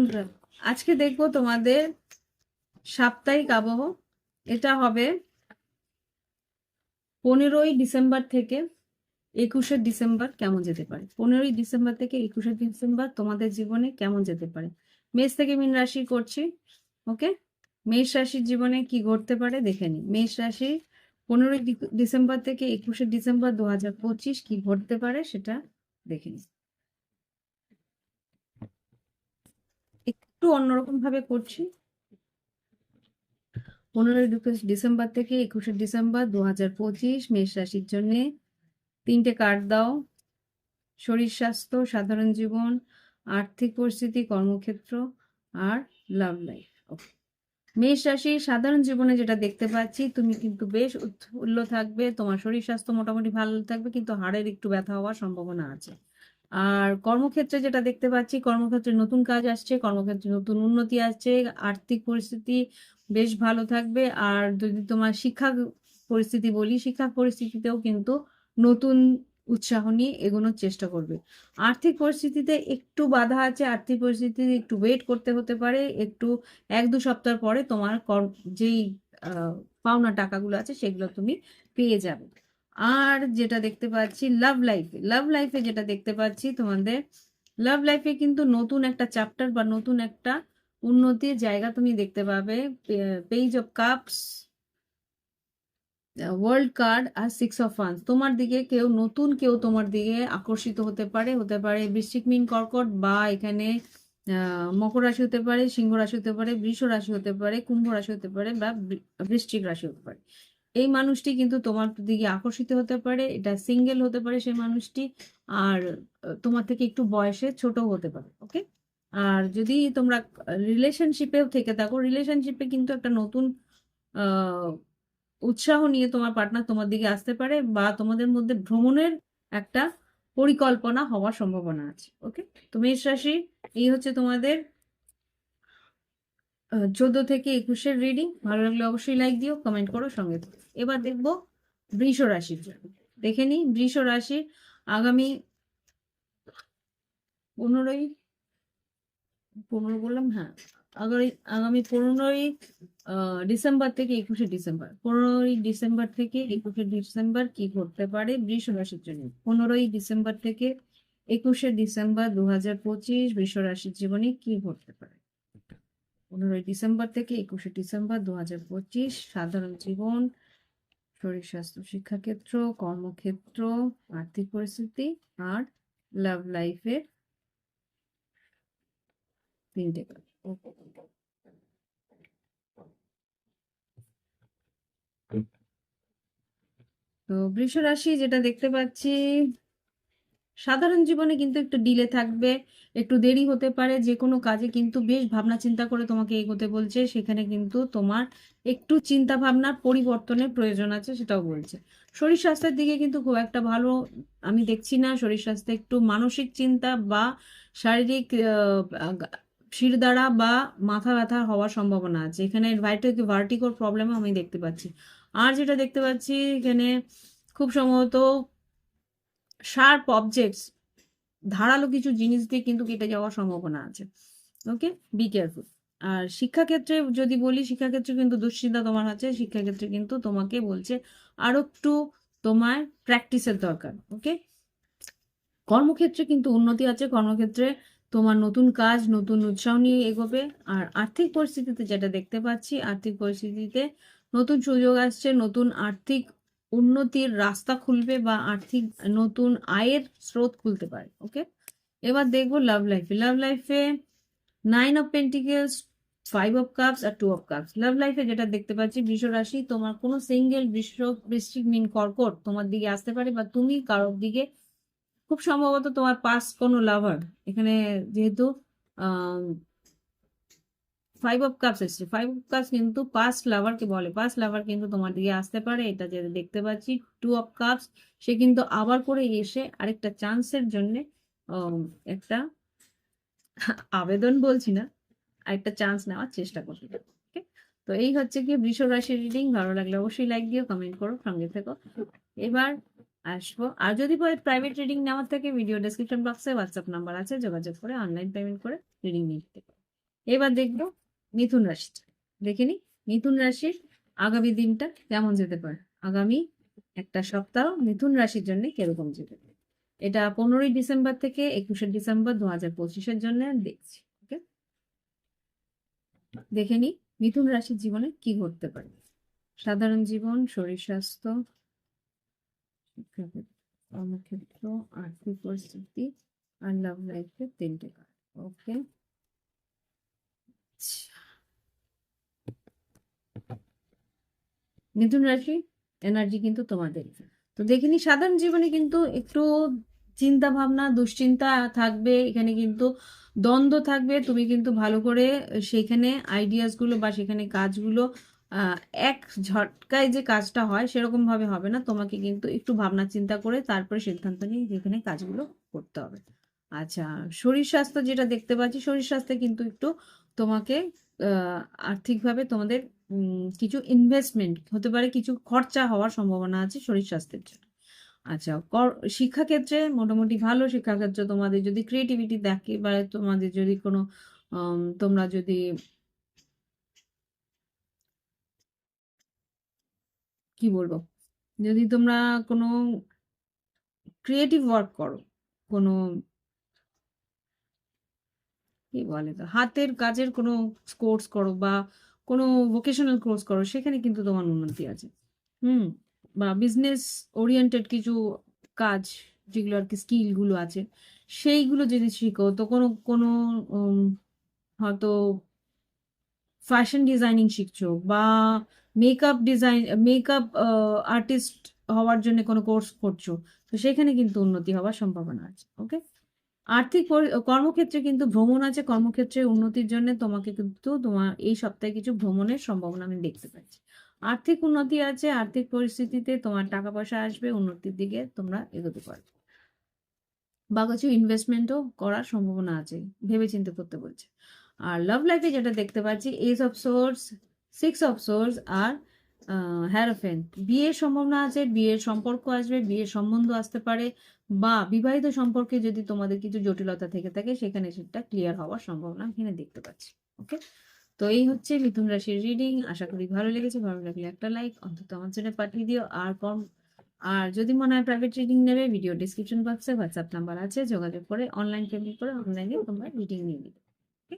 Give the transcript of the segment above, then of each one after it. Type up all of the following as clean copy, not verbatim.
বন্ধুরা, আজকে দেখবো তোমাদের সাপ্তাহিক আবহ। এটা হবে 15ই ডিসেম্বর থেকে 21শে ডিসেম্বর কেমন যেতে পারে। 15ই ডিসেম্বর থেকে 21শে ডিসেম্বর তোমাদের জীবনে কেমন যেতে পারে। মেষ থেকে মীন রাশি করছি। ওকে, মেষ রাশির জীবনে কি ঘটতে পারে দেখে নি। মেষ রাশি 15ই ডিসেম্বর থেকে 21শে ডিসেম্বর 2025 কি ঘটতে পারে সেটা দেখে নি। একটু অন্যরকম ভাবে করছি। 15ই ডিসেম্বর থেকে 21শে ডিসেম্বর 2025 মেষ রাশির জন্য তিনটে কার্ড দাও। শরীর স্বাস্থ্য, সাধারণ জীবন, আর্থিক পরিস্থিতি, কর্মক্ষেত্র আর লাভ লাইফ। মেষ রাশি সাধারণ জীবনে যেটা দেখতে পাচ্ছি, তুমি কিন্তু বেশ উৎফুল্ল থাকবে, তোমার শরীর স্বাস্থ্য মোটামুটি ভালো থাকবে, কিন্তু হাড়ের একটু ব্যথা হওয়ার সম্ভাবনা আছে। আর কর্মক্ষেত্রে যেটা দেখতে পাচ্ছি, কর্মক্ষেত্রে নতুন কাজ আসছে, কর্মক্ষেত্রে নতুন উন্নতি আসছে, আর্থিক পরিস্থিতি বেশ ভালো থাকবে। আর যদি তোমার শিক্ষা পরিস্থিতি বলি, শিক্ষা পরিস্থিতিতেও কিন্তু নতুন উৎসাহ নিয়ে এগোনোর চেষ্টা করবে। আর্থিক পরিস্থিতিতে একটু বাধা আছে, আর্থিক পরিস্থিতিতে একটু ওয়েট করতে হতে পারে, একটু 1-2 সপ্তাহ পরে তোমার যেই পাওনা টাকাগুলো আছে সেগুলো তুমি পেয়ে যাবে। আর যেটা দেখতে পাচ্ছি লাভ লাইফে যেটা দেখতে পাচ্ছি, তোমাদের লাভ লাইফে কিন্তু নতুন একটা চ্যাপ্টার বা নতুন একটা উন্নতির জায়গা তুমি দেখতে পাবে। Page of cups, world card আর 6 অফ ওয়ান্স, তোমার দিকে কেউ তোমার দিকে আকর্ষিত হতে পারে বৃশ্চিক, মীন, কর্কট, বা এখানে মকর রাশি হতে পারে, সিংহ রাশি হতে পারে, বৃষ রাশি হতে পারে, কুম্ভ রাশি হতে পারে, বা বৃশ্চিক রাশি হতে পারে। এই মানুষটি কিন্তু তোমার দিকে আকর্ষিত হতে পারে, এটা সিঙ্গেল হতে পারে সেই মানুষটি, আর তোমার থেকে একটু বয়সে ছোট হতে পারে। ওকে, আর যদি তোমরা রিলেশনশিপেও থেকে থাকো, রিলেশনশিপে কিন্তু একটা নতুন উৎসাহ নিয়ে তোমার পার্টনার তোমার দিকে আসতে পারে, বা তোমাদের মধ্যে ভ্রমণের একটা পরিকল্পনা হওয়ার সম্ভাবনা আছে। ওকে, তো মেষ রাশি এই হচ্ছে তোমাদের 14 থেকে 21-এর রিডিং। ভালো লাগলে অবশ্যই লাইক দিও, কমেন্ট করো, সঙ্গে থাকো। এবার দেখবো বৃষ রাশির জন্য। দেখে নি বৃষ রাশি আগামী 15ই 15 বললাম, হ্যাঁ, আগামী 15ই ডিসেম্বর থেকে 21শে ডিসেম্বর, 15ই ডিসেম্বর থেকে 21শে ডিসেম্বর কি ঘটতে পারে বৃষ রাশির জন্য। 15ই ডিসেম্বর থেকে 21শে ডিসেম্বর 2025 বৃষ রাশির জীবনে কি ঘটতে পারে। 15ই ডিসেম্বর থেকে 21শে ডিসেম্বর 2025 সাধারণ জীবন, শরীর স্বাস্থ্য, শিক্ষাক্ষেত্র, কর্মক্ষেত্র, আর্থিক পরিস্থিতি আর লাভ লাইফের তিনটে কাজ। তো বৃষ রাশি যেটা দেখতে পাচ্ছি, সাধারণ জীবনে কিন্তু একটু ডিলে থাকবে, একটু দেরি হতে পারে যে কোনো কাজে, কিন্তু বেশ ভাবনা চিন্তা করে তোমাকে এগোতে বলছে। সেখানে কিন্তু তোমার একটু চিন্তা ভাবনার পরিবর্তনের প্রয়োজন আছে, সেটাও বলছে। শরীর স্বাস্থ্যের দিকে কিন্তু খুব একটা ভালো আমি দেখছি না। শরীর স্বাস্থ্যে একটু মানসিক চিন্তা বা শারীরিক শিরদাঁড়া বা মাথা ব্যথা হওয়ার সম্ভাবনা আছে। এখানে ভার্টিগোর প্রবলেমও আমি দেখতে পাচ্ছি। আর যেটা দেখতে পাচ্ছি এখানে খুব সম্ভবত শার্প অবজেক্টস, ধারালো কিছু জিনিস দিয়ে কিন্তু কেটে যাওয়ার সম্ভাবনা আছে। ওকে, বি কেয়ারফুল। আর শিক্ষাক্ষেত্রে যদি বলি, শিক্ষাক্ষেত্রে কিন্তু দুশ্চিন্তা তোমার আছে। শিক্ষাক্ষেত্রে কিন্তু তোমাকে বলছে আরো একটু তোমার প্র্যাকটিসের দরকার। ওকে, কর্মক্ষেত্রে কিন্তু উন্নতি আছে, কর্মক্ষেত্রে তোমার নতুন কাজ, নতুন উৎসাহ নিয়ে এগোবে। আর আর্থিক পরিস্থিতিতে যেটা দেখতে পাচ্ছি, আর্থিক পরিস্থিতিতে নতুন সুযোগ আসছে, নতুন আর্থিক উন্নতির রাস্তা খুলবে, বা আর্থিক নতুন আয়ের স্রোত খুলতে পারে। ওকে, এবার দেখবো লাভ লাইফে 9 অফ পেন্টিকেলস, 5 অফ কাপস আর 2 অফ কাপস। লাভ লাইফে যেটা দেখতে পাচ্ছি, বৃষ রাশি তোমার কোনো সিঙ্গেল বৃশ্চিক, মীন, কর্কট তোমার দিকে আসতে পারে, বা তুমি কারোর দিকে, খুব সম্ভবত তোমার পাস্ট কোনো লাভার, এখানে যেহেতু 5 অফ কাপস এসছে, 5 অফ কাপস কিন্তু পাস্ট লাভারকে বলে। পাস্ট লাভার কিন্তু তোমার দিকে আসতে পারে, এটা যেটা দেখতে পাচ্ছি। 2 অফ কাপস, সে কিন্তু আবার করে এসে আরেকটা চান্সের জন্য একটা আবেদন বলছি না, আরেকটা চান্স নেওয়ার চেষ্টা করবে। ওকে, তো এই হচ্ছে কি বৃষ রাশির রিডিং। ভালো লাগলে অবশ্যই লাইক দিও, কমেন্ট করো, সঙ্গে থেকো। এবার আসবো, আর যদি প্রাইভেট রিডিং নেওয়ার থেকে ভিডিও ডেসক্রিপশন বক্সে হোয়াটসঅ্যাপ নাম্বার আছে, যোগাযোগ করে অনলাইন পেমেন্ট করে রিডিং নিতে পারো। এবার দেখবো মিথুন রাশি, দেখে নি মিথুন রাশির আগামী দিনটা কেমন যেতে পারে, আগামী একটা সপ্তাহ মিথুন রাশির জন্য কিরকম যেতে পারে। এটা 15ই ডিসেম্বর থেকে 21শে ডিসেম্বর 2025-এর জন্য দেখছি। ওকে, দেখে নি মিথুন রাশির জীবনে কি ঘটতে পারে। সাধারণ জীবন, শরীর স্বাস্থ্য, শিক্ষাক্ষেত্র, কর্মক্ষেত্র, আর্থিক পরিস্থিতি আর লাভ লাইফের 3টে কার্ড। ওকে, মিথুন রাশি এনার্জি কিন্তু তোমাদের। তো দেখিনি সাধারণ জীবনে কিন্তু একটু চিন্তা ভাবনা, দুশ্চিন্তা থাকবে, এখানে কিন্তু দ্বন্দ্ব থাকবে। তুমি কিন্তু ভালো করে সেখানে আইডিয়াস গুলো বা সেখানে কাজগুলো আহ, এক ঝটকায় যে কাজটা হয় সেরকম ভাবে হবে না, তোমাকে কিন্তু একটু ভাবনা চিন্তা করে তারপরে সিদ্ধান্ত নিয়ে যেখানে কাজগুলো করতে হবে। আচ্ছা, শরীর স্বাস্থ্য যেটা দেখতে পাচ্ছি, শরীর স্বাস্থ্যে কিন্তু একটু তোমাকে আর্থিকভাবে তোমাদের কিছু ইনভেস্টমেন্ট হতে পারে, কিছু খরচা হওয়ার সম্ভাবনা আছে শরীর স্বাস্থ্যের জন্য। আচ্ছা, শিক্ষাক্ষেত্রে মোটামুটি ভালো। শিক্ষাক্ষেত্রে তোমাদের যদি ক্রিয়েটিভিটি দেখে বা তোমাদের যদি কোনো তোমরা যদি কি বলবো, যদি তোমরা কোনো ক্রিয়েটিভ ওয়ার্ক করো, কোনো কি বলে তো হাতের কাজের কোনো কোর্স করো বা কোনো ভোকেশনাল কোর্স করো, সেখানে কিন্তু তোমার উন্নতি আছে। হুম, বা বিজনেস ওরিয়েন্টেড কিছু কাজ, যেগুলো আর কি স্কিল গুলো আছে, সেইগুলো যদি শিখো তো কোনো কোনো উম, হয়তো ফ্যাশন ডিজাইনিং শিখছো বা মেকআপ আর্টিস্ট হওয়ার জন্য কোনো কোর্স করছো, তো সেখানে কিন্তু উন্নতি হওয়ার সম্ভাবনা আছে। ওকে, কর্মক্ষেত্রে কিন্তু ভ্রমণ আছে, কর্মক্ষেত্রে উন্নতির জন্য তোমাকে কিন্তু তোমার এই সপ্তাহে কিছু ভ্রমণের সম্ভাবনা আমি দেখতে পাচ্ছি। আর্থিক উন্নতি আছে, আর্থিক পরিস্থিতিতে তোমার টাকা পয়সা আসবে, উন্নতির দিকে তোমরা এগোতে পারবে বা কিছু ইনভেস্টমেন্টও করার সম্ভাবনা আছে, ভেবে চিন্তে করতে বলছে। আর লাভ লাইফে যেটা দেখতে পাচ্ছি, ace of swords, 6 of swords আর হ্যারোফেন্ট, বিয়ের সম্ভাবনা আছে, বিয়ের সম্পর্ক আসবে, বিয়ের সম্বন্ধ আসতে পারে বা বিবাহিত সম্পর্কে যদি তোমাদের কিছু জটিলতা থেকে থাকে সেখানে সেটা ক্লিয়ার হওয়ার সম্ভাবনা এখানে দেখতে পাচ্ছি। ওকে, তো এই হচ্ছে মিথুন রাশির রিডিং। আশা করি ভালো লেগেছে, ভালো লাগলে একটা লাইক অন্তত আমার জন্য পাঠিয়ে দিও। আর যদি মনে হয় প্রাইভেট রিডিং নেবে, ভিডিও ডিসক্রিপশন বক্সে হোয়াটসঅ্যাপ নাম্বার আছে, যোগাযোগ করে অনলাইন পেমেন্ট করে অনলাইনে তোমরা রিডিং নিয়ে নিবে। ওকে,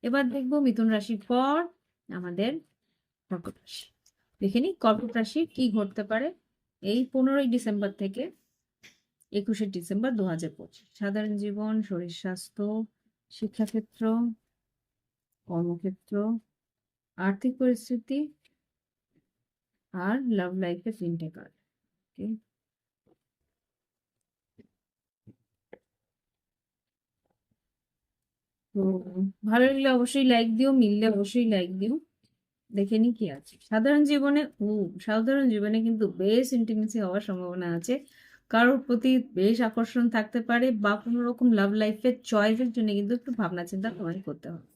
এবার দেখবো মিথুন রাশির পর আমাদের কর্কট রাশি। দেখে নি কর্কট রাশি কি ঘটতে পারে এই 15ই ডিসেম্বর থেকে 21শে ডিসেম্বর 2025। সাধারণ জীবন, শরীর স্বাস্থ্য, শিক্ষাক্ষেত্র, কর্মক্ষেত্র, আর্থিক পরিস্থিতি আর লাভ লাইফের 3টে কার্ড। ওকে, তো ভালো লাগলে অবশ্যই লাইক দিও, মিললে অবশ্যই লাইক দিও। দেখে নি কি আছে সাধারণ জীবনে। সাধারণ জীবনে কিন্তু বেশ ইন্টিমেসি হওয়ার সম্ভাবনা আছে, কারোর প্রতি বেশ আকর্ষণ থাকতে পারে বা কোনো রকম লাভ লাইফের চয়েসের জন্য কিন্তু একটু ভাবনা চিন্তা তোমায় করতে হবে।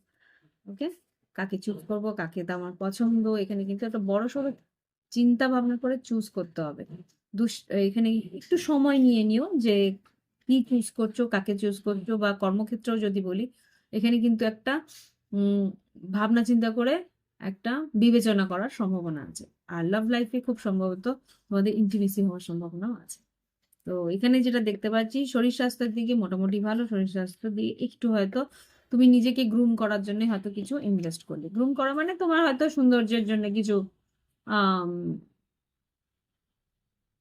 ওকে, কাকে চুজ করব, কাকে তো আমার পছন্দ, এখানে কিন্তু একটা বড় সড়ো চিন্তা ভাবনা করে চুজ করতে হবে। এখানে একটু সময় নিয়ে নিও যে কি চুজ করছো, কাকে চুজ করছো, বা কর্মক্ষেত্রেও যদি বলি, এখানে কিন্তু একটা উম ভাবনা চিন্তা করে একটা বিবেচনা করার সম্ভাবনা আছে। আর লাভ লাইফে খুব সম্ভবত তোমাদের ইন্টিমেসি হওয়ার সম্ভাবনাও আছে। তো এখানে যেটা দেখতে পাচ্ছি, শরীর স্বাস্থ্যের দিকে মোটামুটি ভালো। শরীর স্বাস্থ্য দিয়ে একটু হয়তো তুমি নিজেকে গ্রুম করার জন্য হয়তো কিছু ইনভেস্ট করলে, গ্রুম করা মানে তোমার হয়তো সৌন্দর্যের জন্য কিছু আহ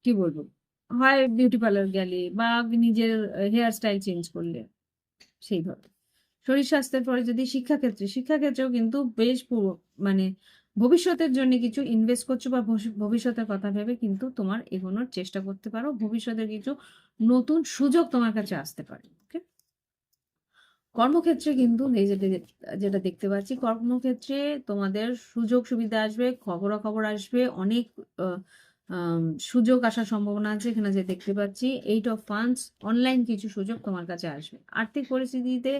কি বলবো, হয় বিউটি পার্লার গেলে বা নিজের হেয়ার স্টাইল চেঞ্জ করলে, সেই ধরনের। শরীর স্বাস্থ্যের পরে যদি শিক্ষাক্ষেত্রেও কিন্তু বেশ পুরো মানে ভবিষ্যতের জন্য কিছু ইনভেস্ট করছো বা ভবিষ্যতের কথা ভেবে কিন্তু তোমার এগোনোর চেষ্টা করতে পারো, ভবিষ্যতের কিছু নতুন সুযোগ তোমার কাছে আসতে পারে। ওকে, কর্মক্ষেত্রে কিন্তু এই যেটা যেটা দেখতে পাচ্ছি, কর্মক্ষেত্রে তোমাদের সুযোগ সুবিধা আসবে, খবরাখবর আসবে, অনেক আহ, আম, সুযোগ আসার সম্ভাবনা আছে। এখানে যে দেখতে পাচ্ছি 8 অফ ফান্ডস, অনলাইন কিছু সুযোগ তোমার কাছে আসবে। আর্থিক পরিস্থিতিতে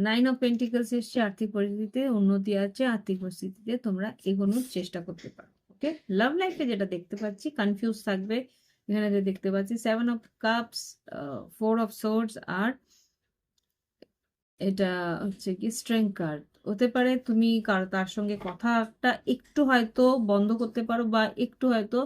9 অফ পেন্টিকলস এসছে, আর্থিক পরিস্থিতিতে উন্নতি আছে, আর্থিক পরিস্থিতিতে তোমরা এগোনোর চেষ্টা করতে পারো। ওকে, লাভ লাইফে যেটা দেখতে পাচ্ছি কনফিউজ থাকবে। এখানে যে দেখতে পাচ্ছি 7 অফ কাপস, 4 অফ সোর্ডস আর এটা হচ্ছে কি স্ট্রেংথ কার্ড হতে পারে। তুমি তার সঙ্গে কথাটা একটু হয়তো বন্ধ করতে পারো বা একটু হয়তো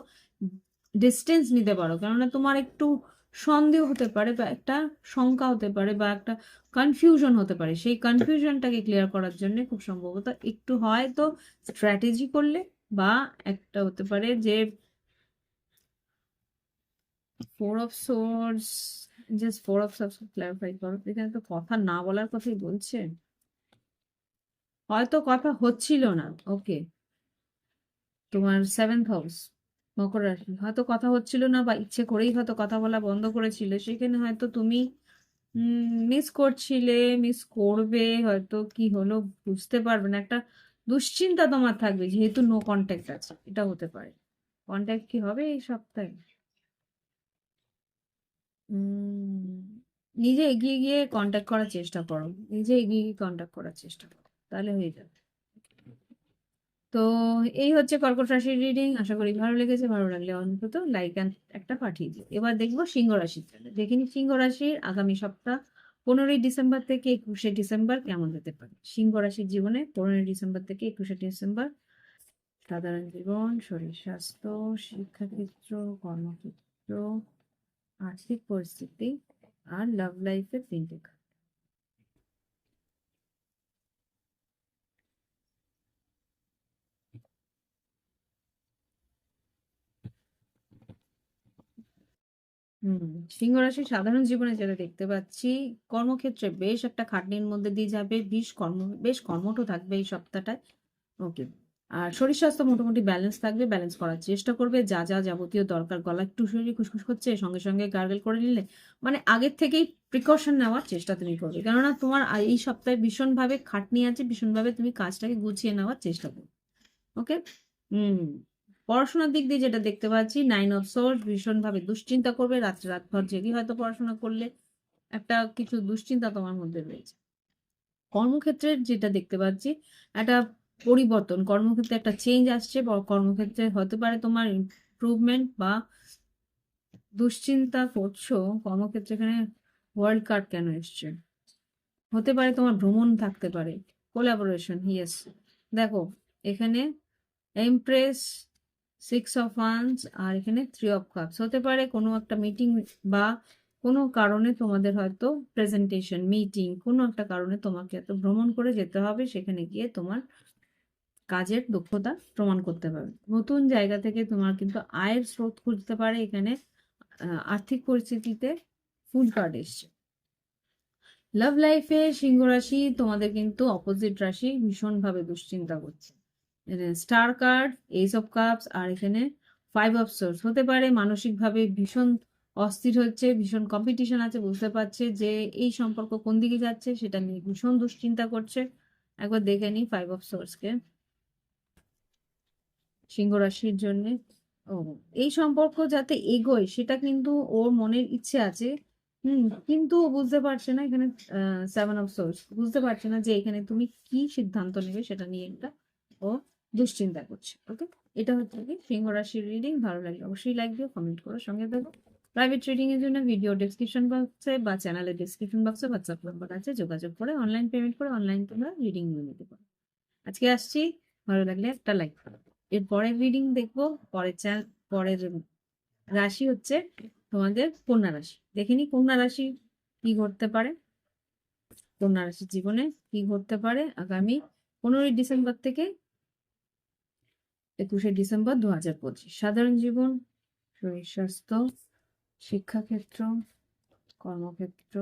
ডিস্টেন্স নিতে পারো, কেননা তোমার একটু সন্দেহ হতে পারে বা একটা শঙ্কা হতে পারে বা একটা কনফিউশন হতে পারে। সেই কনফিউশনটাকে ক্লিয়ার করার জন্য খুব সম্ভবত একটু হয়তো স্ট্র্যাটেজি করলে, বা একটা হতে পারে যে four of swords, just four of swords clarify করো, এখানে তো কথা না বলার কথাই বলছে। হয়তো কথা হচ্ছিল না, ওকে, তোমার সেভেন্থ হাউস মকর রাশি, হয়তো কথা হচ্ছিল না বা ইচ্ছে করেই হয়তো কথা বলা বন্ধ করেছিলে, সেখানে হয়তো তুমি মিস করছিলে, মিস করবে, হয়তো কি হলো বুঝতে পারবে না, একটা দুশ্চিন্তা তোমার থাকবে যেহেতু নো কন্ট্যাক্ট আছে, এটা হতে পারে। কন্ট্যাক্ট কি হবে এই সপ্তাহে? উম, নিজে এগিয়ে গিয়ে কন্ট্যাক্ট করার চেষ্টা করো, নিজে এগিয়ে গিয়ে কন্ট্যাক্ট করার চেষ্টা করো, তাহলে হয়ে যাবে। তো এই হচ্ছে কর্কট রাশির রিডিং, আশা করি ভালো লেগেছে। ভালো লাগলে অন্তত লাইক একটা পাঠিয়ে দিও। এবার দেখবো সিংহ রাশির জন্য। দেখিনি সিংহ রাশির আগামী সপ্তাহ 15ই ডিসেম্বর থেকে 21শে ডিসেম্বর কেমন যেতে পারে। সিংহ রাশির জীবনে 15ই ডিসেম্বর থেকে 21শে ডিসেম্বর সাধারণ জীবন, শরীর স্বাস্থ্য, শিক্ষাক্ষেত্র, কর্মক্ষেত্র, আর্থিক পরিস্থিতি আর লাভ লাইফের 3টে। হুম, সিংহ রাশির সাধারণ জীবনে যেটা দেখতে পাচ্ছি, কর্মক্ষেত্রে বেশ একটা খাটনির মধ্যে দিয়ে যাবে, বেশ কর্মঠ থাকবে এই সপ্তাহটায়। ওকে। আর শরীর স্বাস্থ্য মোটামুটি ব্যালেন্স থাকবে, ব্যালেন্স করার চেষ্টা করবে। যা যা যাবতীয় দরকার, গলা একটু শরীরে খুসখুস করছে, সঙ্গে সঙ্গে গার্গেল করে নিলে, মানে আগের থেকেই প্রিকশন নেওয়ার চেষ্টা তুমি করবে, কেননা তোমার এই সপ্তাহে ভীষণভাবে খাটনি আছে, ভীষণভাবে তুমি কাজটাকে গুছিয়ে নেওয়ার চেষ্টা করবে। ওকে। হুম। পড়াশোনার দিক দিয়ে যেটা দেখতে পাচ্ছি, 9 অফ সোর্স, ভীষণভাবে দুশ্চিন্তা করবে, রাতভর জেগে হয়তো পড়াশোনা করলে একটা কিছু দুশ্চিন্তা তোমার মধ্যে রয়েছে। কর্মক্ষেত্রের যেটা দেখতে পাচ্ছি, একটা পরিবর্তন, কর্মক্ষেত্রে একটা চেঞ্জ আসছে, বা কর্মক্ষেত্রে হতে পারে তোমার ইমপ্রুভমেন্ট বা দুশ্চিন্তা করছো কর্মক্ষেত্রে। এখানে ওয়ার্ল্ড কার্ড কেন এসছে? হতে পারে তোমার ভ্রমণ থাকতে পারে, কোলাবোরেশন, ইয়েস। দেখো এখানে এমপ্রেস, 6 অফ ওয়ান্স, আর এখানে 3 অফ কাপস। হতে পারে কোনো একটা মিটিং বা কোনো কারণে তোমাদের হয়তো প্রেজেন্টেশন, মিটিং, কোনো একটা কারণে তোমাকে এত ভ্রমণ করে যেতে হবে, সেখানে গিয়ে তোমার কাজের দক্ষতা প্রমাণ করতে পারবে। নতুন জায়গা থেকে তোমার কিন্তু আয়ের স্রোত খুঁজতে পারে এখানে। আর্থিক পরিস্থিতিতে ফুল কার্ড এসছে। লাভ লাইফে সিংহ রাশি তোমাদের কিন্তু অপোজিট রাশি ভীষণভাবে দুশ্চিন্তা করছে। Star card, ace of cups, আর এখানে 5 অফ সোর্স। হতে পারে মানসিকভাবে ভীষণ অস্থির হচ্ছে, ভীষণ কম্পিটিশন আছে, বুঝতে পারছে যে এই সম্পর্ক কোন দিকে যাচ্ছে, সেটা নিয়ে ভীষণ দুশ্চিন্তা করছে। একবার দেখে নিই 5 অফ সোর্সকে সিংহ রাশির জন্য। ও, এই সম্পর্ক যাতে এগোয় সেটা কিন্তু ওর মনের ইচ্ছে আছে। কিন্তু ও বুঝতে পারছে না এখানে, 7 অফ সোর্স, বুঝতে পারছে না যে এখানে তুমি কি সিদ্ধান্ত নেবে, সেটা নিয়ে একটা ও দুশ্চিন্তা করছে। ওকে। এটা হচ্ছে কি সিংহ রাশির রিডিং। ভালো লাগলে অবশ্যই লাইক দিও, কমেন্ট করো, সঙ্গে থাকো। প্রাইভেট রিডিং এর জন্য ভিডিও ডেসক্রিপশন বক্সে বা চ্যানেলের ডেসক্রিপশন বক্সে হোয়াটসঅ্যাপ নাম্বার আছে, যোগাযোগ করে অনলাইন পেমেন্ট করে অনলাইন তোমরা রিডিং নিয়ে নিতে পারো। আজকে আসছি, ভালো লাগলে একটা লাইক করো। এর পরের রিডিং দেখবো, পরের রাশি হচ্ছে তোমাদের কন্যা রাশি। দেখিনি কন্যা রাশি কি ঘটতে পারে, কন্যা রাশির জীবনে কি ঘটতে পারে আগামী 15ই ডিসেম্বর থেকে 21শে ডিসেম্বর 2025। সাধারণ জীবন, শরীর স্বাস্থ্য, শিক্ষাক্ষেত্র, কর্মক্ষেত্র,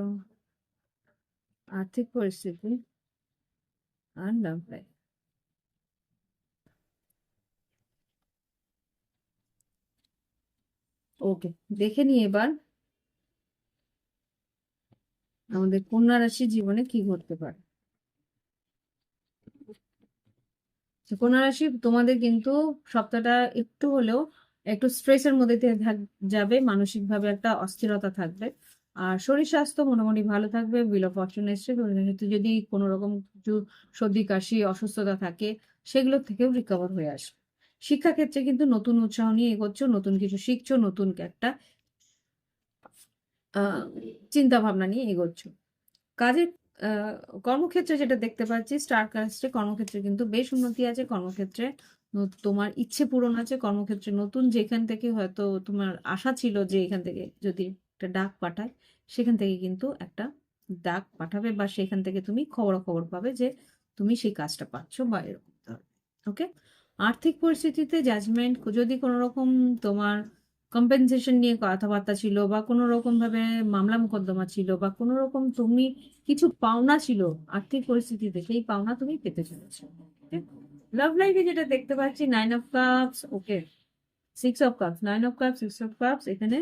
আর্থিক পরিস্থিতি আর লাভ লাইফ। ওকে, দেখে নিই এবার আমাদের কন্যা রাশির জীবনে কি ঘটতে পারে। কন্যা রাশি তোমাদের কিন্তু সপ্তাহটা একটু হলেও একটু স্ট্রেসের মধ্যে দিয়ে যাবে, মানসিকভাবে একটা অস্থিরতা থাকবে। আর শরীর স্বাস্থ্য মোটামুটি ভালো থাকবে। বিল অফ ফরচুন এসছে, যদি কোনো রকম কিছু সর্দি কাশি অসুস্থতা থাকে সেগুলো থেকেও রিকভার হয়ে আসবে। শিক্ষাক্ষেত্রে কিন্তু নতুন উৎসাহ নিয়ে এগোচ্ছ, নতুন কিছু শিখছো, নতুন একটা চিন্তা ভাবনা নিয়ে এগোচ্ছ। কাজের আহ, কর্মক্ষেত্রে যেটা দেখতে পাচ্ছি স্টার কাস্টে, কর্মক্ষেত্রে কিন্তু বেশ উন্নতি আছে। কর্মক্ষেত্রে তোমার ইচ্ছে পূরণ আছে। কর্মক্ষেত্রে নতুন যেখান থেকে হয়তো তোমার আশা ছিল যে এখান থেকে যদি একটা ডাক পাঠায়, সেখান থেকে কিন্তু একটা ডাক পাঠাবে, বা সেখান থেকে তুমি খবরাখবর পাবে যে তুমি সেই কাজটা পাচ্ছ বা এরকম ধরনের। ওকে। আর্থিক পরিস্থিতিতে জাজমেন্ট, যদি কোনো রকম তোমার কম্পেনসেশন নিয়ে কথাবার্তা ছিল, বা কোনো রকম ভাবে মামলা মোকদ্দমা ছিল, বা কোনো রকম তুমি কিছু পাওনা ছিল আর্থিক পরিস্থিতিতে, সেই পাওনা তুমি পেতে চলেছো। লাভ লাইফে যেটা দেখতে পাচ্ছি, 9 of cups, okay, 6 of cups, 9 of cups, 6 of cups, এখানে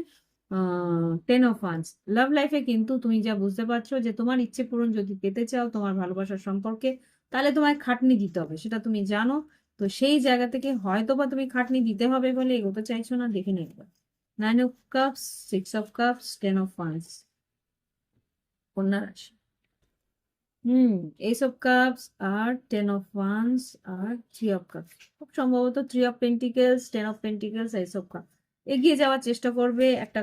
10 অফ ওয়ান্স। লাভ লাইফে কিন্তু তুমি যা বুঝতে পারছো যে তোমার ইচ্ছে পূরণ যদি পেতে চাও তোমার ভালোবাসার সম্পর্কে, তাহলে তোমায় খাটনি দিতে হবে, সেটা তুমি জানো। তো সেই জায়গা থেকে হয়তো বা তুমি খাটনি দিতে হবে বলে এগোতে চাইছো না। দেখে নেবে 9 of cups, 6 of cups, 10 of wands, কন্যা রাশি। হুম, এস অফ কাপস আর 10 অফ ওয়ান্স আর 3 অফ কাপস, খুব সম্ভবত 3 of pentacles, 10 of pentacles, ace of cup. এগিয়ে যাওয়ার চেষ্টা করবে, একটা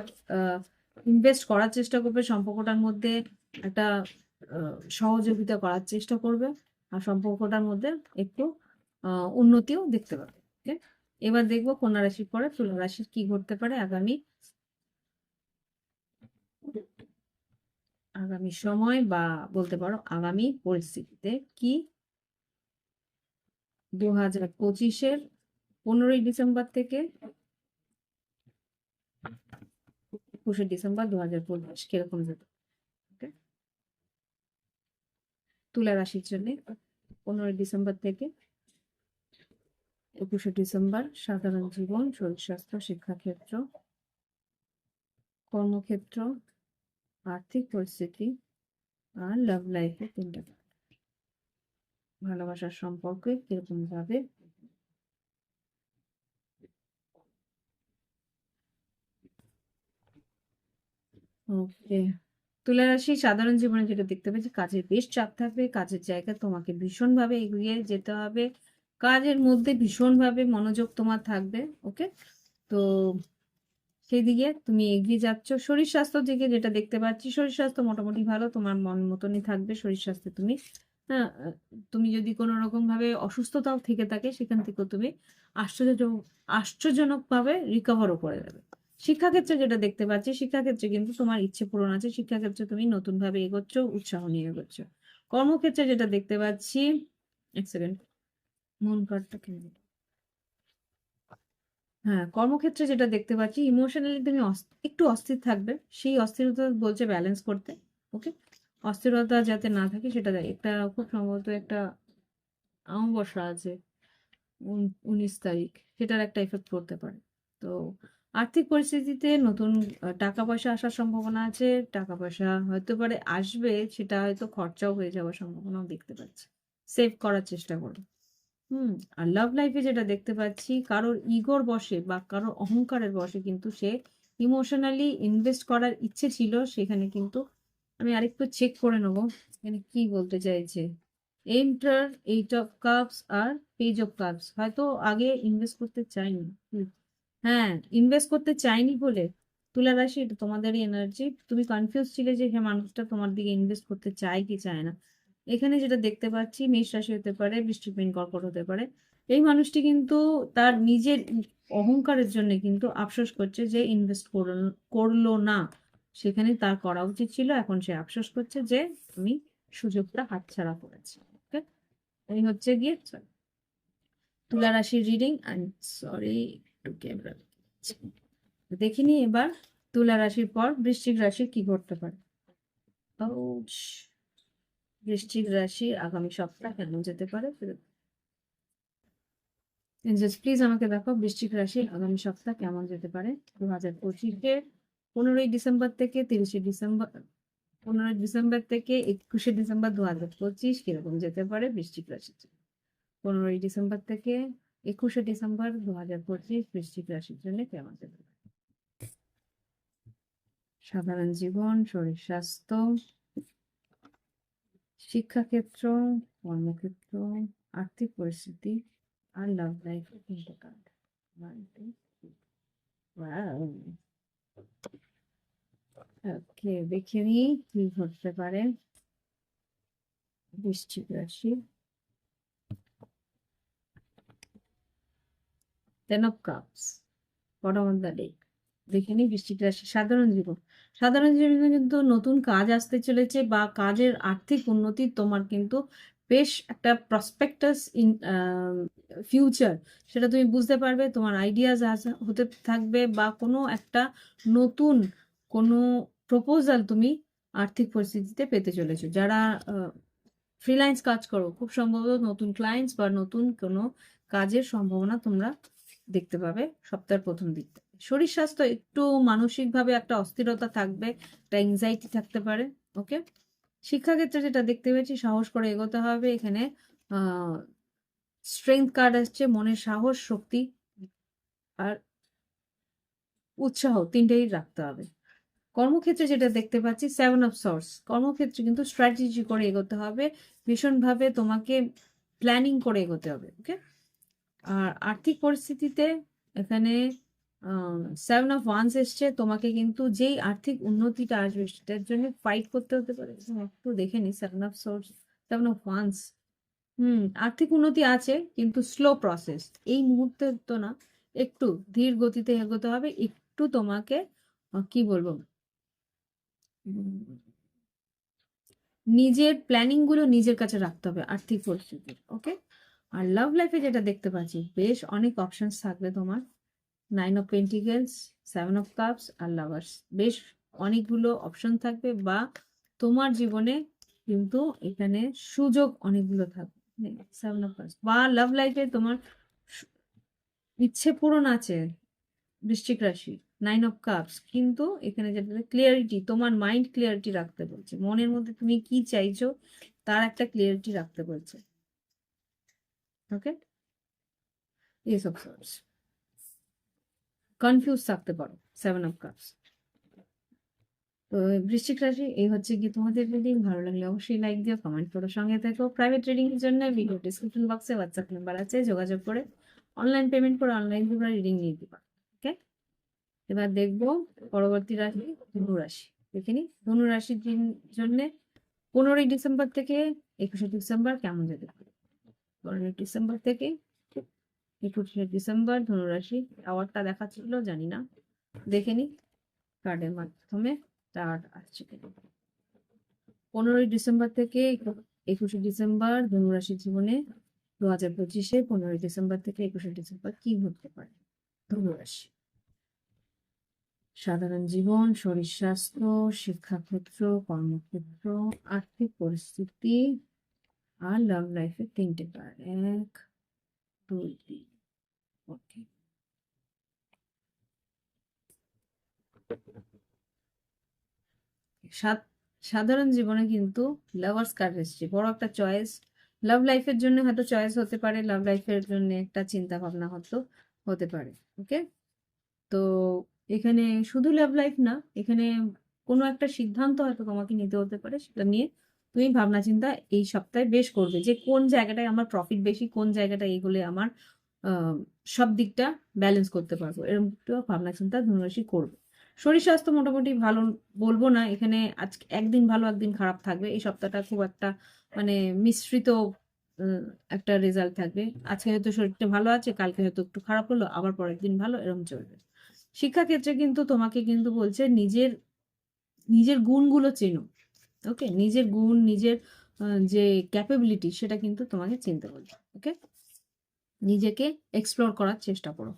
ইনভেস্ট করার চেষ্টা করবে সম্পর্কটার মধ্যে, একটা সহযোগিতা করার চেষ্টা করবে, আর সম্পর্কটার মধ্যে একটু উন্নতিও দেখতে পাবে। ওকে, এবার দেখবো কন্যা রাশির পরে তুলা রাশির কি ঘটতে পারে আগামী আগামী সময়, বা বলতে পারো আগামী পরিস্থিতিতে কি 2025-এর 15ই ডিসেম্বর থেকে 21শে ডিসেম্বর 2025 কিরকম যেত। ওকে, তুলা রাশির জন্য 15ই ডিসেম্বর থেকে 21শে ডিসেম্বর, সাধারণ জীবন, শরীর স্বাস্থ্য, শিক্ষাক্ষেত্র, কর্মক্ষেত্র, আর্থিক পরিস্থিতি, আর লাভ লাইফে 3টা ভালোবাসার সম্পর্কে কিরকম ভাবে। ওকে, তুলা রাশি সাধারণ জীবনে যেটা দেখতে পাচ্ছি, কাজের বেশ চাপ থাকবে, কাজের জায়গায় তোমাকে ভীষণভাবে এগিয়ে যেতে হবে, কাজের মধ্যে ভীষণভাবে মনোযোগ তোমার থাকবে। ওকে, তো সেই দিকে তুমি এগিয়ে যাচ্ছ। শরীর স্বাস্থ্য দিকে যেটা দেখতে পাচ্ছি, শরীর স্বাস্থ্য মোটামুটি ভালো, তোমার মন মতনই থাকবে শরীর স্বাস্থ্যে। তুমি তুমি যদি কোনো রকম ভাবে অসুস্থতাও থেকে থাকে, সেখান থেকেও তুমি আশ্চর্য আশ্চর্যজনক ভাবে রিকভারও করে যাবে। শিক্ষাক্ষেত্রে যেটা দেখতে পাচ্ছি, শিক্ষাক্ষেত্রে কিন্তু তোমার ইচ্ছে পূরণ আছে, শিক্ষাক্ষেত্রে তুমি নতুন ভাবে এগোচ্ছ, উৎসাহ নিয়ে এগোচ্ছ। কর্মক্ষেত্রে যেটা দেখতে পাচ্ছি, এক সেকেন্ড, মন কার্ডটা কেমন। হ্যাঁ, কর্মক্ষেত্রে যেটা দেখতে পাচ্ছি, ইমোশনালি তুমি একটু অস্থির থাকবে, সেই অস্থিরতা বলছে ব্যালেন্স করতে। ওকে, অস্থিরতা যাতে না থাকে সেটা একটা খুব সম্ভবত একটা অমাবস্যা আছে 19 তারিখ, সেটার একটা এফেক্ট পড়তে পারে। তো আর্থিক পরিস্থিতিতে নতুন টাকা পয়সা আসার সম্ভাবনা আছে, টাকা পয়সা হয়তো পারে আসবে, সেটা হয়তো খরচাও হয়ে যাওয়ার সম্ভাবনাও দেখতে পাচ্ছি। সেভ করার চেষ্টা করো। হুম, আর লাভ লাইফে যেটা দেখতে পাচ্ছি, কারোর ইগোর বশে বা কারোর অহংকারের বশে কিন্তু সে ইমোশনালি ইনভেস্ট করার ইচ্ছে ছিল, সেখানে কিন্তু আমি আরেকটু চেক করে নেবো এখানে কি বলতে চাইছে। এন্টার 8 অফ কাপস আর পেজ অফ কাপস, হয়তো আগে ইনভেস্ট করতে চাইনি। হ্যাঁ, ইনভেস্ট করতে চাইনি বলে তুলা রাশি, এটা তোমাদেরই এনার্জি, তুমি কনফিউজ ছিলে যে হ্যাঁ মানুষটা তোমার দিকে ইনভেস্ট করতে চায় কি চায় না। এখানে যেটা দেখতে পাচ্ছি, মেষ রাশি হতে পারে, বৃশ্চিক, মীন, কর্কট হতে পারে। এই মানুষটি কিন্তু তার নিজের অহংকারের জন্য কিন্তু আফসোস করছে যে ইনভেস্ট করলো না, সেখানে তার করা উচিত ছিল। এখন সে আফসোস করছে যে আমি সুযোগটা হাতছাড়া করেছি। ওকে, এই হচ্ছে গিয়ে তুলা রাশির রিডিং। আই সরি, একটু ক্যামেরা দেখিনি। এবার তুলা রাশির পর বৃশ্চিক রাশির কি ঘটতে পারে। Ouch! বৃশ্চিক রাশি আগামী সপ্তাহ কেমন যেতে পারে, প্লিজ আমাকে দেখো বৃশ্চিক রাশি আগামী সপ্তাহ কেমন যেতে পারে 2025-এর 15ই ডিসেম্বর থেকে 30শে ডিসেম্বর, 15ই ডিসেম্বর থেকে 21শে ডিসেম্বর 2025 কিরকম যেতে পারে বৃশ্চিক রাশির জন্য। 15ই ডিসেম্বর থেকে 21শে ডিসেম্বর 2025 বৃশ্চিক রাশির জন্য কেমন যেতে পারে। সাধারণ জীবন, শরীর স্বাস্থ্য, শিক্ষাক্ষেত্র, কর্মক্ষেত্র, আর্থিক পরিস্থিতি, আর লাভ লাইফ। 3টে কার্ড। ওকে, দেখে নিই কি ঘটতে পারে বৃশ্চিক রাশি, 10 of cups, bottom of the deck। দেখে নি বৃশ্চিক রাশি সাধারণ জীবন। সাধারণ জীবনে কিন্তু নতুন কাজ আসতে চলেছে বা কাজের আর্থিক উন্নতি তোমার কিন্তু বেশ একটা প্রসপেক্টাস ইন ফিউচার, সেটা তুমি বুঝতে পারবে। তোমার আইডিয়াস হতে থাকবে বা কোনো একটা নতুন কোনো প্রপোজাল তুমি আর্থিক পরিস্থিতিতে পেতে চলেছো। যারা ফ্রিল্যান্স কাজ করো, খুব সম্ভবত নতুন ক্লায়েন্টস বা নতুন কোনো কাজের সম্ভাবনা তোমরা দেখতে পাবে সপ্তাহের প্রথম দিকটা। শরীর স্বাস্থ্য একটু মানসিকভাবে একটা অস্থিরতা থাকবে, একটা এংজাইটি থাকতে পারে। ওকে, শিক্ষাক্ষেত্রে যেটা দেখতে পেয়েছি, সাহস করে এগোতে হবে। এখানে স্ট্রেংথ কার্ড আসছে, মনের সাহস, শক্তি আর উৎসাহ তিনটেই রাখতে হবে। কর্মক্ষেত্রে যেটা দেখতে পাচ্ছি, 7 অফ সর্স, কর্মক্ষেত্রে কিন্তু স্ট্র্যাটেজি করে এগোতে হবে, ভীষণভাবে তোমাকে প্ল্যানিং করে এগোতে হবে। ওকে, আর আর্থিক পরিস্থিতিতে এখানে 7 অফ ওয়ান্স এসছে, তোমাকে কিন্তু যেই আর্থিক উন্নতিটা আসবে সেটার জন্য ফাইট করতে হতে পারে। একটু দেখে নি 7 অফ সোর্স, 7 অফ ওয়ান্স। আর্থিক উন্নতি আছে কিন্তু স্লো প্রসেস, এই মুহূর্তে তো না, একটু ধীর গতিতে এগোতে হবে। একটু তোমাকে কি বলবো, নিজের প্ল্যানিং গুলো নিজের কাছে রাখতে হবে আর্থিক পরিস্থিতির। ওকে, আর লাভ লাইফে যেটা দেখতে পাচ্ছি, বেশ অনেক অপশনস থাকবে তোমার। 9 অফ পেন্টিকেলস, 7 অফ কাপস আর লাভার্স, বেশ অনেকগুলো অপশন থাকবে বা তোমার জীবনে কিন্তু এখানে সুযোগ অনেকগুলো থাকবে। 7 অফ কাপস বা লাভ লাইফে তোমার ইচ্ছে পূরণ আছে বৃশ্চিক রাশি। 9 অফ কাপস কিন্তু এখানে যেটা ক্লিয়ারিটি, তোমার মাইন্ড ক্লিয়ারিটি রাখতে বলছে, মনের মধ্যে তুমি কি চাইছো তার একটা ক্লিয়ারিটি রাখতে বলছে। ওকে, এস অফ সোর্স, কনফিউজ থাকতে পারো 7 অফ কাপস। তো বৃশ্চিক রাশি, এই হচ্ছে কি তোমাদের রিডিং। ভালো লাগলে অবশ্যই লাইক দিও, কমেন্ট করো, সঙ্গে থেকো। প্রাইভেট রিডিং এর জন্য ভিডিও ডিসক্রিপশন বক্সে হোয়াটসঅ্যাপ নাম্বার আছে, যোগাযোগ করে অনলাইন পেমেন্ট করে অনলাইন তোমরা রিডিং নিয়ে দিবা। ওকে, এবার দেখবো পরবর্তী রাশি ধনু রাশি। দেখে নি ধনু রাশির জন্য 15ই ডিসেম্বর থেকে 21শে ডিসেম্বর কেমন যেতে পারে। 15ই ডিসেম্বর থেকে 21শে ডিসেম্বর ধনুরাশি আওয়ারটা দেখাচ্ছিল, জানি না, দেখে নি কার্ডের মাধ্যমে তার আসছে। 15ই ডিসেম্বর থেকে 21শে ডিসেম্বর ধনুরাশির জীবনে 2025-এ 15ই ডিসেম্বর থেকে 21শে ডিসেম্বর কি ঘটতে পারে ধনুরাশি। সাধারণ জীবন, শরীর স্বাস্থ্য, শিক্ষাক্ষেত্র, কর্মক্ষেত্র, আর্থিক পরিস্থিতি আর লাভ লাইফে 3টে কার্ড, 1 2 3। ওকে, সাধারণ জীবনে কিন্তু লাভার্স কার্ড এসছে, বড় একটা চয়েস। লাভ লাইফের জন্য হয়তো চয়েস হতে পারে, লাভ লাইফের জন্য একটা চিন্তা ভাবনা হয়তো হতে পারে। ওকে, তো এখানে শুধু লাভ লাইফ না, এখানে কোনো একটা সিদ্ধান্ত হয়তো তোমাকে নিতে হতে পারে, সেটা নিয়ে তুমি ভাবনা চিন্তা এই সপ্তাহে বেশ করবে যে কোন জায়গাটায় আমার প্রফিট বেশি, কোন জায়গাটা এগুলো আমার সব দিকটা ব্যালেন্স করতে পারবো, এরকম ভাবনা চিন্তা ধনুরাশি করবে। শরীর স্বাস্থ্য মোটামুটি ভালো বলবো না, এখানে আজকে একদিন ভালো একদিন খারাপ থাকবে। এই সপ্তাহটা খুব একটা মানে মিশ্রিত একটা রেজাল্ট থাকবে। আজকে হয়তো শরীরটা ভালো আছে, কালকে হয়তো একটু খারাপ হলো, আবার পরের দিন ভালো, এরকম চলবে। শিক্ষাক্ষেত্রে কিন্তু তোমাকে কিন্তু বলছে নিজের নিজের গুণগুলো চেনো। ওকে, নিজের গুণ, নিজের যে ক্যাপাবিলিটি সেটা কিন্তু তোমাকে চিনতে বলছে। ওকে, নিজেকে এক্সপ্লোর করার চেষ্টা করো।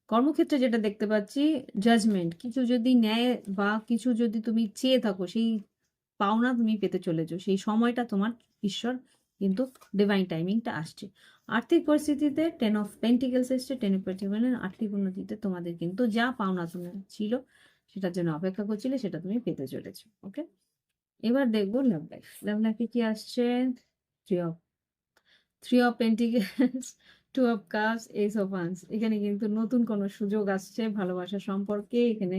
কর্মক্ষেত্রে যেটা দেখতে পাচ্ছি, জাজমেন্ট, কিছু যদি ন্যায় বা কিছু যদি তুমি চেয়ে থাকো, সেই পাওনা তুমি পেতে চলেছো, সেই সময়টা তোমার ঈশ্বর কিন্তু ডিভাইন টাইমিংটা আসছে। আর্থিক পরিস্থিতিতে 10 অফ পেন্টিকেলস এসছে, 10 অফ পেন্টিকেলস, আর্থিক উন্নতিতে তোমাদের কিন্তু যা পাওনা তোমার ছিল, সেটার জন্য অপেক্ষা করছিলে, সেটা তুমি পেতে চলেছো। ওকে, এবার দেখবো লাভ লাইফ। লাভ লাইফে কি আসছে, three of pentacles, 2 of cups, ace of once. এখানে কিন্তু নতুন কোনো সুযোগ আসছে ভালোবাসার সম্পর্কে। এখানে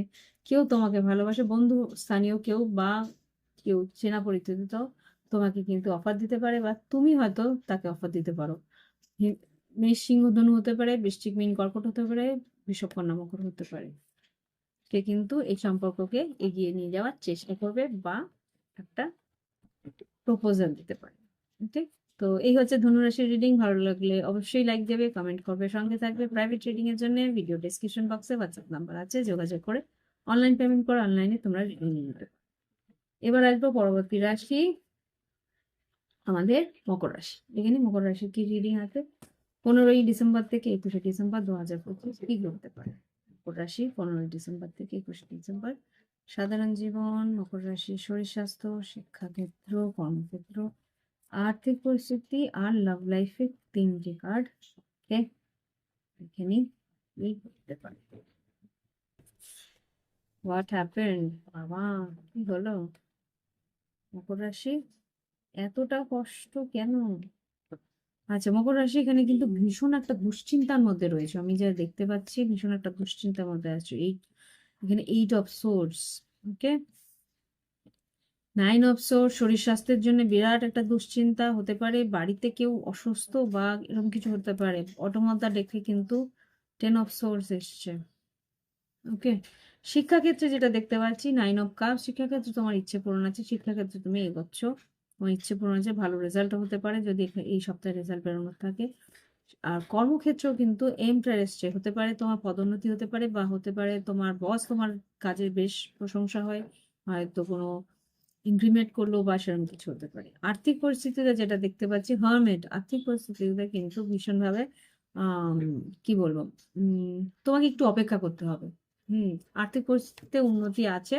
কেউ তোমাকে ভালোবাসে, বন্ধু স্থানীয় কেউ বা কেউ চেনা পরিচিত তোমাকে কিন্তু অফার দিতে পারে বা তুমি হয়তো তাকে অফার দিতে পারো। মেষ সিংহ ধনু হতে পারে, বৃশ্চিক মীন কর্কট হতে পারে, বৃষভ কন্যা মকর হতে পারে। সে কিন্তু এই সম্পর্ককে এগিয়ে নিয়ে যাওয়ার চেষ্টা করবে বা একটা প্রপোজাল দিতে পারে। ওকে, তো এই হচ্ছে ধনুরাশির রিডিং। ভালো লাগলে অবশ্যই লাইক দেবে, কমেন্ট করবে, সঙ্গে থাকবে। প্রাইভেট রিডিং এর জন্য ভিডিও ডেসক্রিপশন বক্সে হোয়াটসঅ্যাপ নাম্বার আছে, যোগাযোগ করে অনলাইন পেমেন্ট করে অনলাইনে তোমরা রিডিং নিয়ে নেবে। এবার আসবো পরবর্তী রাশি, আমাদের মকর রাশি। এখানে মকর রাশির কি রিডিং আছে 15ই ডিসেম্বর থেকে 21শে ডিসেম্বর 2025 কি করতে পারে মকর রাশি 15ই ডিসেম্বর থেকে 21শে ডিসেম্বর। সাধারণ জীবন, মকর রাশি, শরীর স্বাস্থ্য, শিক্ষাক্ষেত্র, কর্মক্ষেত্র, আর্থিক পরিস্থিতি আর লাভ লাইফে 3টে কার্ড। ওকে, এখানে কি করতে পারে? What happened? বাবা, কি হলো মকর রাশি? এতটা কষ্ট কেন? আচ্ছা, মকর রাশি এখানে কিন্তু ভীষণ একটা দুশ্চিন্তার মধ্যে রয়েছে। আমি যা দেখতে পাচ্ছি ভীষণ একটা দুশ্চিন্তার মধ্যে আছে। এখানে 8 of swords. Okay, 9 of swords. শরীর স্বাস্থ্যের জন্য বিরাট একটা দুশ্চিন্তা হতে পারে, বাড়িতে কেউ অসুস্থ বা এরকম কিছু হতে পারে। অটোমাতা দেখে কিন্তু 10 অফ সোর্স এসছে। ওকে, শিক্ষাক্ষেত্রে যেটা দেখতে পাচ্ছি 9 অফ কাপ। শিক্ষাক্ষেত্রে তোমার ইচ্ছে পূরণ আছে, শিক্ষাক্ষেত্রে তুমি এগোচ্ছ, তোমার ইচ্ছে পূরণ আছে, ভালো রেজাল্ট হতে পারে যদি এই সপ্তাহে রেজাল্ট বেরোনোর থাকে। আর কর্মক্ষেত্রেও কিন্তু এমটা এসছে, হতে পারে তোমার পদোন্নতি হতে পারে, বা হতে পারে তোমার বস তোমার কাজের বেশ প্রশংসা হয়, হয়তো কোনো ইনক্রিমেন্ট করলো বা সেরকম কিছু হতে পারে। আর্থিক পরিস্থিতিতে যেটা দেখতে পাচ্ছি হারমেট। আর্থিক পরিস্থিতিতে কিন্তু ভীষণভাবে আহ কি বলবো, তোমাকে একটু অপেক্ষা করতে হবে। হুম, আর্থিক পরিস্থিতিতে উন্নতি আছে,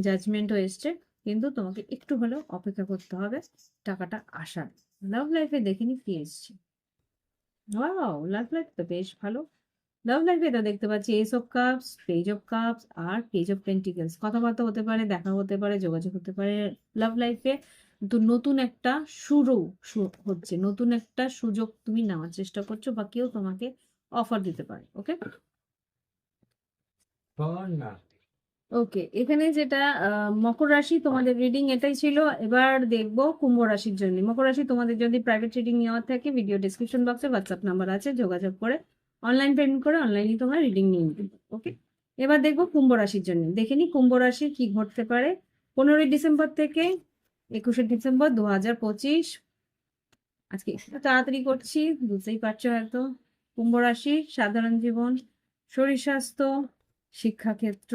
জাজমেন্টও এসছে, কিন্তু তোমাকে একটু হলেও অপেক্ষা করতে হবে টাকাটা আসার। লাভ লাইফে দেখিনি কি এসছে। ওয়াও, লাভ লাইফ তো বেশ ভালো। লাভ লাইফে এটা দেখতে পাচ্ছি ace of cups, page of cups আর পেজ অফ পেন্টিকেলস। কথাবার্তা হতে পারে, দেখা হতে পারে, যোগাযোগ হতে পারে লাভ লাইফে। তো নতুন একটা হচ্ছে, নতুন একটা সুযোগ তুমি নেওয়ার চেষ্টা করছো, বা কেউ তোমাকে অফার দিতে পারে। ওকে, ওকে, এখানে যেটা মকর রাশি তোমাদের রিডিং এটাই ছিল। এবার দেখবো কুম্ভ রাশির জন্য। মকর রাশি তোমাদের যদি প্রাইভেট রিডিং নেওয়ার থাকে ভিডিও ডিসক্রিপশন বক্সে হোয়াটসঅ্যাপ নাম্বার আছে, যোগাযোগ করে অনলাইন পেমেন্ট করে অনলাইনে তোমরা রিডিং নিয়ে নিতে। ওকে, এবার দেখবো কুম্ভ রাশির জন্য। দেখে নি কুম্ভ রাশির কি ঘটতে পারে 15ই ডিসেম্বর থেকে 21শে ডিসেম্বর 2025। আজকে একটু তাড়াতাড়ি করছি, বুঝতেই পারছো হয়তো। কুম্ভ রাশি, সাধারণ জীবন, শরীর স্বাস্থ্য, শিক্ষাক্ষেত্র,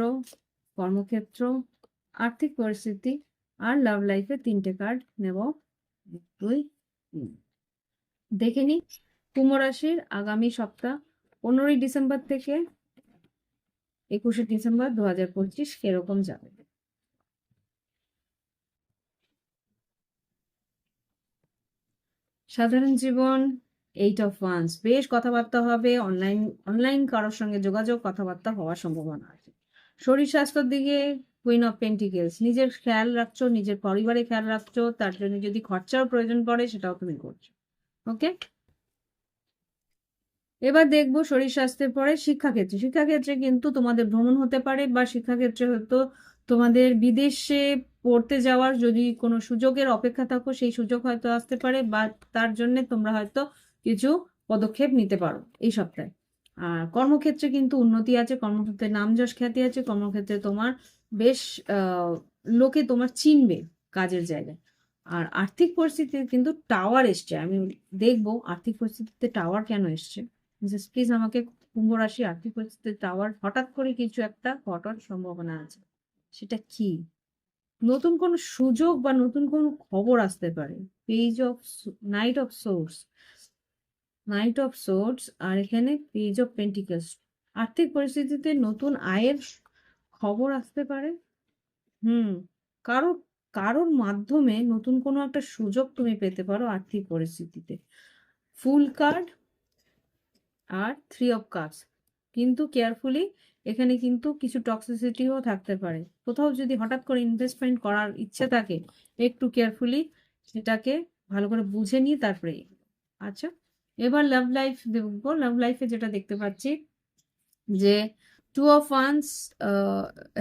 কর্মক্ষেত্র, আর্থিক পরিস্থিতি আর লাভ লাইফে 3টে কার্ড নেব। 2 3 দেখে নি কুম্ভ রাশির আগামী সপ্তাহ 15ই ডিসেম্বর থেকে 21শে ডিসেম্বর 2025 কিরকম যাবে। সাধারণ জীবন, 8 অফ ওয়ান্স। বেশ কথাবার্তা হবে, অনলাইন অনলাইন কারোর সঙ্গে যোগাযোগ, কথাবার্তা হওয়ার সম্ভাবনা আছে। শরীর স্বাস্থ্যের দিকে কুইন অফ পেন্টিকেলস। নিজের খেয়াল রাখছো, নিজের পরিবারে খেয়াল রাখছো, তার জন্য যদি খরচার প্রয়োজন পড়ে সেটাও তুমি করছো। ওকে, এবার দেখবো শরীর স্বাস্থ্যের পরে শিক্ষাক্ষেত্রে। শিক্ষাক্ষেত্রে কিন্তু তোমাদের ভ্রমণ হতে পারে, বা শিক্ষাক্ষেত্রে হয়তো তোমাদের বিদেশে পড়তে যাওয়ার যদি কোনো সুযোগের অপেক্ষা থাকো, সেই সুযোগ হয়তো আসতে পারে, বা তার জন্য তোমরা হয়তো কিছু পদক্ষেপ নিতে পারো এই সপ্তাহে। আর কর্মক্ষেত্রে কিন্তু উন্নতি আছে, কর্মক্ষেত্রে নাম যশ খ্যাতি আছে, কর্মক্ষেত্রে তোমার বেশ লোকে তোমার চিনবে কাজের জায়গায়। আর আর্থিক পরিস্থিতিতে কিন্তু টাওয়ার এসছে, আমি দেখবো আর্থিক পরিস্থিতিতে টাওয়ার কেন এসছে। জাস্ট প্লিজ আমাকে কুম্ভ রাশি আর্থিক পরিস্থিতিতে টাওয়ার, হঠাৎ করে কিছু একটা ঘটার সম্ভাবনা আছে, সেটা কি? নতুন কোন সুযোগ বা নতুন কোন খবর আসতে পারে। Page of knight of swords, knight of swords, আর এখানে পেজ অফ পেন্টিকলস। আর্থিক পরিস্থিতিতে নতুন আয়ের খবর আসতে পারে। হুম, কারো কারোর মাধ্যমে নতুন কোনো একটা সুযোগ তুমি পেতে পারো আর্থিক পরিস্থিতিতে। Fool card R 3 of cups. কিন্তু কেয়ারফুলি, এখানে কিন্তু কিছু টক্সিসিটিও থাকতে পারে। কোথাও যদি হঠাৎ করে ইনভেস্টমেন্ট করার ইচ্ছে থাকে, একটু কেয়ারফুলি সেটাকে ভালো করে বুঝে নিয়ে তারপরে। আচ্ছা, এবার লাভ লাইফ দেখবো। লাভ লাইফে যেটা দেখতে পাচ্ছি যে 2 অফ ওয়ান্স,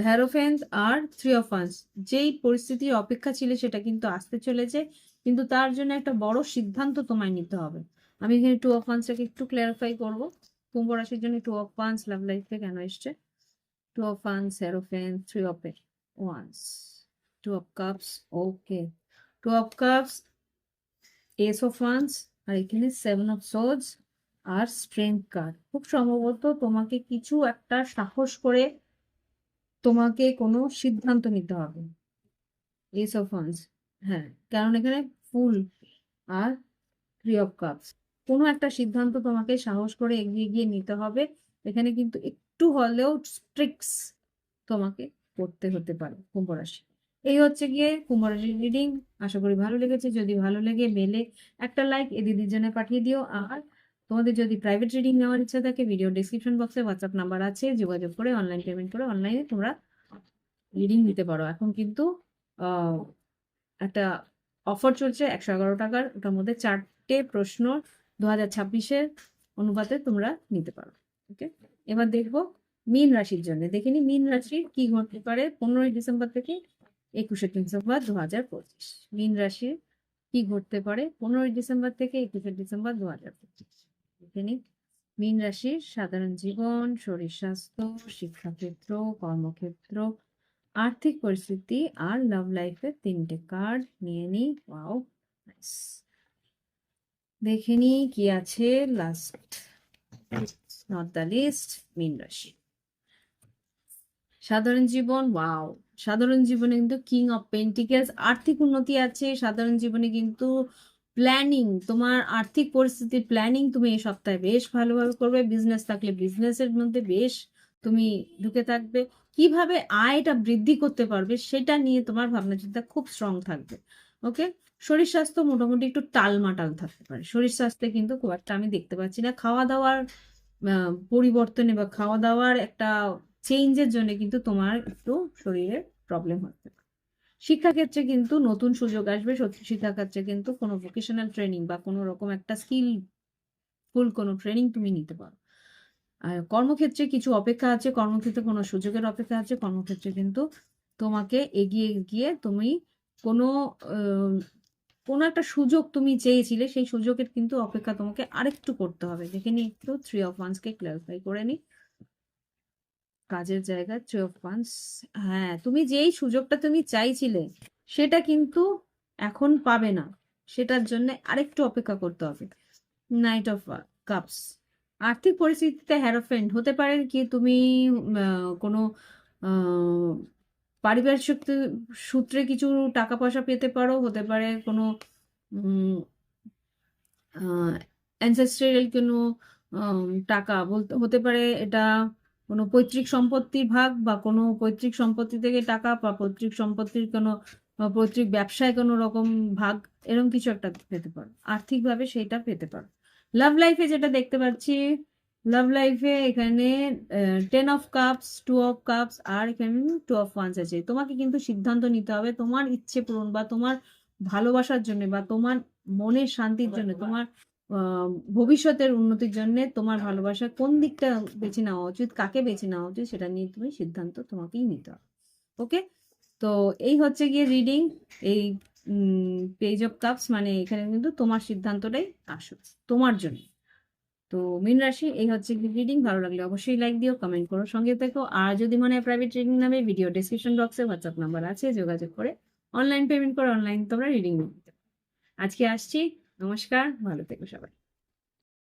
হ্যারোফেন্ট আর 3 অফ ওয়ান্স। যেই পরিস্থিতির অপেক্ষা ছিল সেটা কিন্তু আসতে চলেছে, কিন্তু তার জন্য একটা বড় সিদ্ধান্ত তোমায় নিতে হবে। আমি এখানে 2 অফ ওয়ান্সটাকে একটু ক্লিয়ারিফাই করবো। কুম্ভ রাশির জন্য 2 অফ ওয়ান্স লাভ লাইফে কেন এসছে? 2 of wands, hierophant, 3 of wands, 2 of cups. Okay, 2 of cups, ace of wands, আর এখানে 7 অফ সোর্ডস আর স্ট্রেংথ কার্ড। খুব সম্ভবত তোমাকে কিছু একটা সাহস করে তোমাকে কোনো সিদ্ধান্ত নিতে হবে। এস অফ ওয়ান্স, হ্যাঁ, কারণ এখানে ফুল আর 3 অফ কাপস। কোনো একটা সিদ্ধান্ত তোমাকে সাহস করে এগিয়ে গিয়ে নিতে হবে। এখানে কিন্তু একটু হলেও স্ট্রিক্টস তোমাকে করতে হতে পারে কুম্ভ রাশি। এই হচ্ছে গিয়ে কুম্ভ রাশির রিডিং। আশা করি ভালো লেগেছে। যদি ভালো লেগে মেলে একটা লাইক এ দিদির জন্য পাঠিয়ে দিও। আর তোমাদের যদি প্রাইভেট রিডিং নেওয়ার ইচ্ছা থাকে, ভিডিও ডিসক্রিপশন বক্সে হোয়াটসঅ্যাপ নাম্বার আছে, যোগাযোগ করে অনলাইন পেমেন্ট করে অনলাইনে তোমরা রিডিং নিতে পারো। এখন কিন্তু আহ, একটা অফার চলছে 111 টাকার, ওটার মধ্যে 4টে প্রশ্ন 2026-এর অনুপাতে তোমরা নিতে পারো। ওকে, এবার দেখবো মীন রাশির জন্য। দেখিনি মীন রাশির কি ঘটতে পারে 15ই ডিসেম্বর থেকে 21শে ডিসেম্বর 2025। মীন রাশির কি ঘটতে পারে 15ই ডিসেম্বর থেকে 21শে ডিসেম্বর 2025। দেখিনি মীন রাশির সাধারণ জীবন, শরীর স্বাস্থ্য, শিক্ষাক্ষেত্র, কর্মক্ষেত্র, আর্থিক পরিস্থিতি আর লাভ লাইফের 3টে কার্ড নিয়ে নি। Wow, nice. দেখে নি কি আছে লাস্ট, নট দ্য লিস্ট, মীন রাশি সাধারণ জীবন। ওয়াও, সাধারণ জীবনে কিন্তু কিং অফ পেন্টিকেলস, আর্থিক উন্নতি আছে। সাধারণ জীবনে কিন্তু প্ল্যানিং, তোমার আর্থিক পরিস্থিতির প্ল্যানিং তুমি এই সপ্তাহে বেশ ভালোভাবে করবে। বিজনেস থাকলে বিজনেসের মধ্যে বেশ তুমি ঢুকে থাকবে। কিভাবে আয়টা বৃদ্ধি করতে পারবে সেটা নিয়ে তোমার ভাবনা চিন্তা খুব স্ট্রং থাকবে। ওকে, শরীর স্বাস্থ্য মোটামুটি একটু টালমাটাল থাকতে পারে। শরীর স্বাস্থ্যে কিন্তু খুব একটা আমি দেখতে পাচ্ছি না। খাওয়া দাওয়ার পরিবর্তনে বা খাওয়া দাওয়ার একটা চেঞ্জের জন্য কিন্তু তোমার একটু শরীরে প্রবলেম হতে পারে। শিক্ষাক্ষেত্রে কিন্তু নতুন সুযোগ আসবে। শিক্ষাক্ষেত্রে কিন্তু কোনো ভোকেশনাল ট্রেনিং বা কোনো রকম একটা স্কিল ফুল কোনো ট্রেনিং তুমি নিতে পারো। আর কর্মক্ষেত্রে কিছু অপেক্ষা আছে, কর্মক্ষেত্রে কোনো সুযোগের অপেক্ষা আছে। কর্মক্ষেত্রে কিন্তু তোমাকে এগিয়ে গিয়ে তুমি কোনো কোনো একটা সুযোগ তুমি চেয়েছিলে, সেই সুযোগের কিন্তু অপেক্ষা তোমাকে আরেকটু করতে হবে। দেখে নি একটু 3 অফ ওয়ান্সকে ক্লারিফাই করে নি। কাজের জায়গা 3 অফ ওয়ান্স, হ্যাঁ, তুমি যেই সুযোগটা তুমি চাইছিলে সেটা কিন্তু এখন পাবে না, সেটার জন্য আরেকটু অপেক্ষা করতে হবে। 9 অফ কাপস, আর্থিক পরিস্থিতিতে হ্যারাসমেন্ট হতে পারে কি তুমি কোনো আহ, পারিবারিক সূত্রে কিছু টাকা পয়সা পেতে পারো। হতে পারে কোনো অ্যানসেস্ট্রিয়াল কোনো টাকা বলতে হতে পারে। এটা কোনো পৈতৃক সম্পত্তির ভাগ বা কোনো পৈতৃক সম্পত্তি থেকে টাকা বা পৈতৃক সম্পত্তির কোনো পৈতৃক ব্যবসায় কোনো রকম ভাগ, এরকম কিছু একটা পেতে পারো। আর্থিকভাবে সেটা পেতে পারো। লাভ লাইফে যেটা দেখতে পাচ্ছি, লাভ লাইফে এখানে 10 অফ কাপস, 2 অফ কাপস আর এখানে 2 অফ ওয়ান্স আছে। তোমাকে কিন্তু সিদ্ধান্ত নিতে হবে তোমার ইচ্ছে পূরণ বা তোমার ভালোবাসার জন্য বা তোমার মনের শান্তির জন্য, তোমার ভবিষ্যতের উন্নতির জন্য তোমার ভালোবাসা কোন দিকটা বেছে নেওয়া উচিত, কাকে বেছে নেওয়া উচিত, সেটা নিয়ে তুমি সিদ্ধান্ত তোমাকেই নিতে হবে। ওকে, তো এই হচ্ছে গিয়ে রিডিং। এই পেজ অফ কাপস মানে এখানে কিন্তু তোমার সিদ্ধান্তটাই আসুক তোমার জন্য। তো মীন রাশি এই হচ্ছে রিডিং। ভালো লাগলে অবশ্যই লাইক দিও, কমেন্ট করো, সঙ্গে থেকো। আর যদি মনে হয় প্রাইভেট রিডিং নামে, ভিডিও ডেসক্রিপশন বক্সে হোয়াটসঅ্যাপ নাম্বার আছে, যোগাযোগ করে অনলাইন পেমেন্ট করে অনলাইন তোমরা রিডিং নিতে। আজকে আসছি, নমস্কার, ভালো থেকো সবাই।